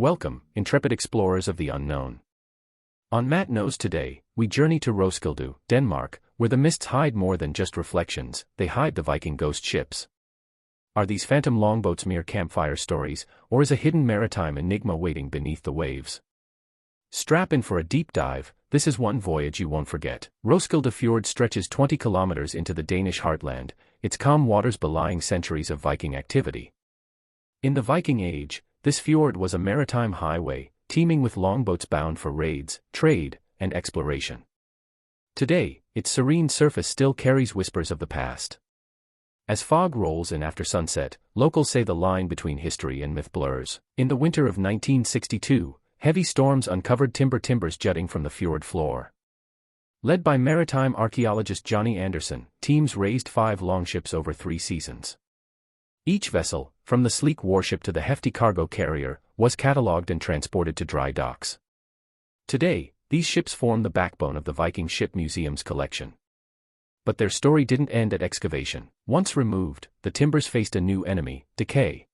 Welcome, intrepid explorers of the unknown. On Matt Knows today, we journey to Roskilde, Denmark, where the mists hide more than just reflections, they hide the Viking ghost ships. Are these phantom longboats mere campfire stories, or is a hidden maritime enigma waiting beneath the waves? Strap in for a deep dive. This is one voyage you won't forget. Roskilde Fjord stretches 20 kilometers into the Danish heartland, its calm waters belying centuries of Viking activity. In the Viking Age, this fjord was a maritime highway, teeming with longboats bound for raids, trade, and exploration. Today, its serene surface still carries whispers of the past. As fog rolls in after sunset, locals say the line between history and myth blurs. In the winter of 1962, heavy storms uncovered timbers jutting from the fjord floor. Led by maritime archaeologist Johnny Anderson, teams raised 5 longships over 3 seasons. Each vessel, from the sleek warship to the hefty cargo carrier, was catalogued and transported to dry docks. Today, these ships form the backbone of the Viking Ship Museum's collection. But their story didn't end at excavation. Once removed, the timbers faced a new enemy, decay.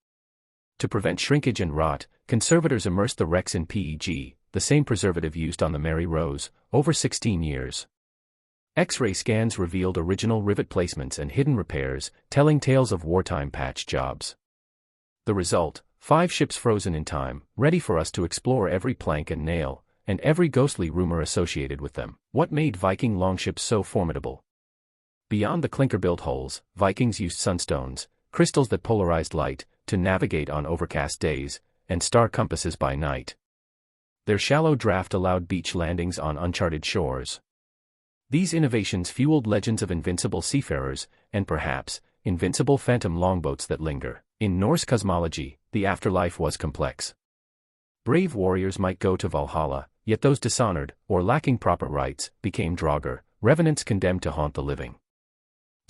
To prevent shrinkage and rot, conservators immersed the wrecks in PEG, the same preservative used on the Mary Rose, over 16 years. X-ray scans revealed original rivet placements and hidden repairs, telling tales of wartime patch jobs. The result, 5 ships frozen in time, ready for us to explore every plank and nail, and every ghostly rumor associated with them. What made Viking longships so formidable? Beyond the clinker-built hulls, Vikings used sunstones, crystals that polarized light, to navigate on overcast days, and star compasses by night. Their shallow draft allowed beach landings on uncharted shores. These innovations fueled legends of invincible seafarers, and perhaps, invincible phantom longboats that linger. In Norse cosmology, the afterlife was complex. Brave warriors might go to Valhalla, yet those dishonored, or lacking proper rites, became Draugar, revenants condemned to haunt the living.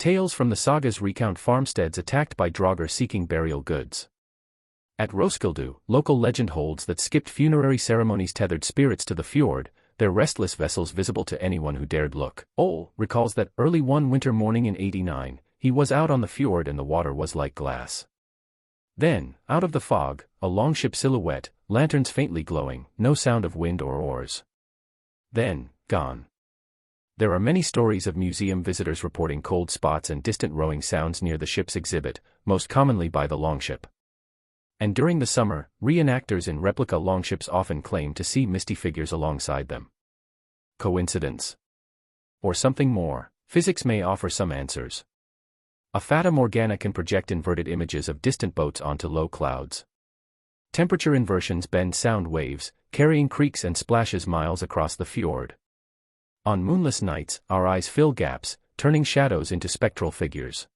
Tales from the sagas recount farmsteads attacked by Draugar seeking burial goods. At Roskilde, local legend holds that skipped funerary ceremonies tethered spirits to the fjord, their restless vessels visible to anyone who dared look. Ole recalls that early one winter morning in '89, he was out on the fjord and the water was like glass. Then, out of the fog, a longship silhouette, lanterns faintly glowing, no sound of wind or oars. Then, gone. There are many stories of museum visitors reporting cold spots and distant rowing sounds near the ship's exhibit, most commonly by the longship. And during the summer, reenactors in replica longships often claim to see misty figures alongside them. Coincidence? Or something more? Physics may offer some answers. A fata morgana can project inverted images of distant boats onto low clouds. Temperature inversions bend sound waves, carrying creaks and splashes miles across the fjord. On moonless nights, our eyes fill gaps, turning shadows into spectral figures.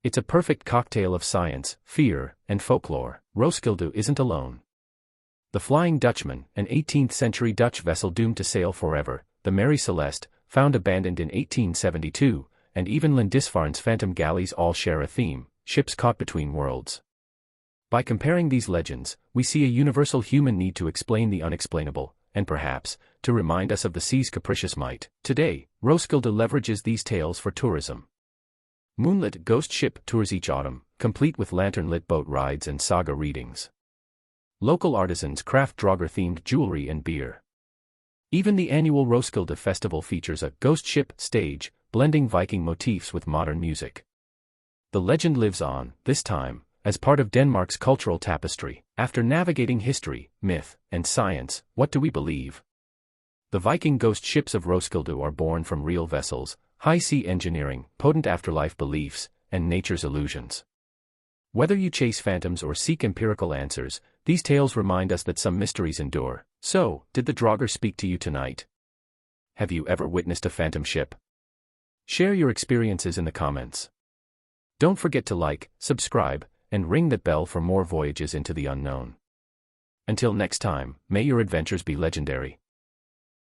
It's a perfect cocktail of science, fear, and folklore. Roskilde isn't alone. The Flying Dutchman, an 18th-century Dutch vessel doomed to sail forever, the Mary Celeste, found abandoned in 1872, and even Lindisfarne's phantom galleys all share a theme: ships caught between worlds. By comparing these legends, we see a universal human need to explain the unexplainable, and perhaps, to remind us of the sea's capricious might. Today, Roskilde leverages these tales for tourism. Moonlit ghost ship tours each autumn, complete with lantern-lit boat rides and saga readings. Local artisans craft Draugar-themed jewelry and beer. Even the annual Roskilde Festival features a ghost ship stage, blending Viking motifs with modern music. The legend lives on, this time, as part of Denmark's cultural tapestry. After navigating history, myth, and science, what do we believe? The Viking ghost ships of Roskilde are born from real vessels, high-sea engineering, potent afterlife beliefs, and nature's illusions. Whether you chase phantoms or seek empirical answers, these tales remind us that some mysteries endure. So, did the Draugar speak to you tonight? Have you ever witnessed a phantom ship? Share your experiences in the comments. Don't forget to like, subscribe, and ring that bell for more voyages into the unknown. Until next time, may your adventures be legendary.